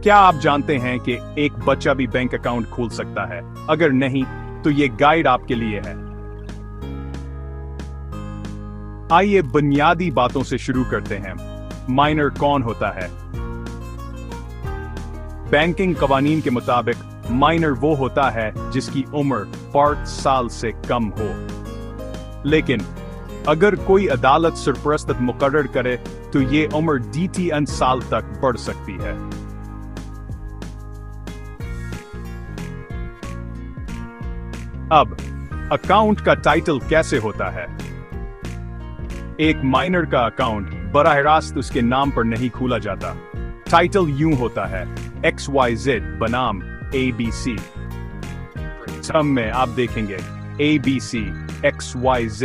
क्या आप जानते हैं कि एक बच्चा भी बैंक अकाउंट खोल सकता है? अगर नहीं, तो ये गाइड आपके लिए है। आइए बुनियादी बातों से शुरू करते हैं। माइनर कौन होता है? बैंकिंग कवानीन के मुताबिक माइनर वो होता है जिसकी उम्र 5 साल से कम हो। लेकिन अगर कोई अदालत सरपरस्त मुकर्रर करे तो ये उम्र DTN साल तक बढ़ सकती है। अब अकाउंट का टाइटल कैसे होता है? एक माइनर का अकाउंट बराह रास्त उसके नाम पर नहीं खोला जाता। टाइटल यूं होता है XYZ बनाम ABC। सब में आप देखेंगे ABC XYZ।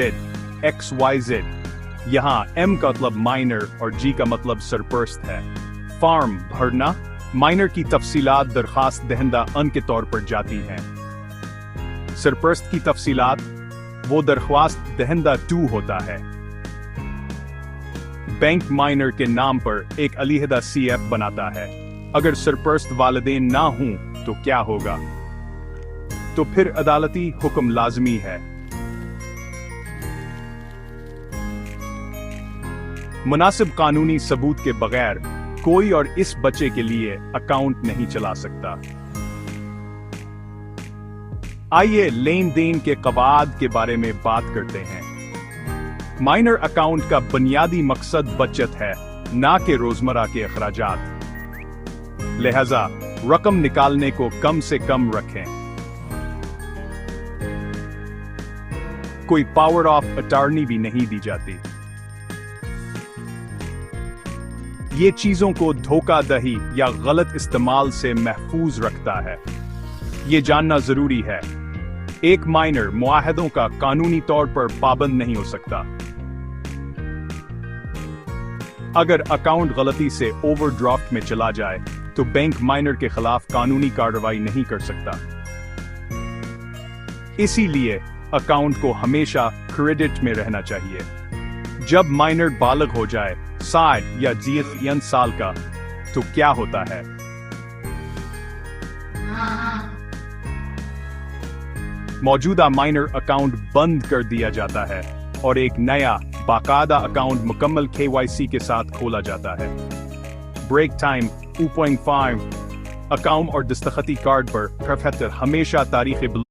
यहां M का मतलब माइनर और G का मतलब सरपरस्त है। फॉर्म भरना, माइनर की तफसीलात दरखास्त दहिंदा अन के तौर पर जाती हैं। सरपरस्त की तफसीलात वो दरख्वास्त दहिंदा 2 होता है। बैंक माइनर के नाम पर एक अलहदा CF बनाता है। अगर सरपरस्त वालिदैन ना हों तो क्या होगा? तो फिर अदालती हुक्म लाजमी है। मुनासिब कानूनी सबूत के बगैर कोई और इस बच्चे के लिए अकाउंट नहीं चला सकता। आइए लेन देन के कवायद के बारे में बात करते हैं। माइनर अकाउंट का बुनियादी मकसद बचत है, ना कि रोजमर्रा के अखराजात। लिहाजा रकम निकालने को कम से कम रखें। कोई पावर ऑफ अटॉर्नी भी नहीं दी जाती। ये चीजों को धोखाधड़ी या गलत इस्तेमाल से महफूज रखता है। ये जानना जरूरी है, एक माइनर मुआहदों का कानूनी तौर पर पाबंद नहीं हो सकता। अगर अकाउंट गलती से ओवरड्राफ्ट में चला जाए तो बैंक माइनर के खिलाफ कानूनी कार्रवाई नहीं कर सकता। इसीलिए अकाउंट को हमेशा क्रेडिट में रहना चाहिए। जब माइनर बालिग हो जाए 60 या 10 साल का, तो क्या होता है? मौजूदा माइनर अकाउंट बंद कर दिया जाता है और एक नया बाकायदा अकाउंट मुकम्मल KYC के साथ खोला जाता है। ब्रेक टाइम 2.5 अकाउंट और दस्तखती कार्ड पर प्रोफेसर हमेशा तारीख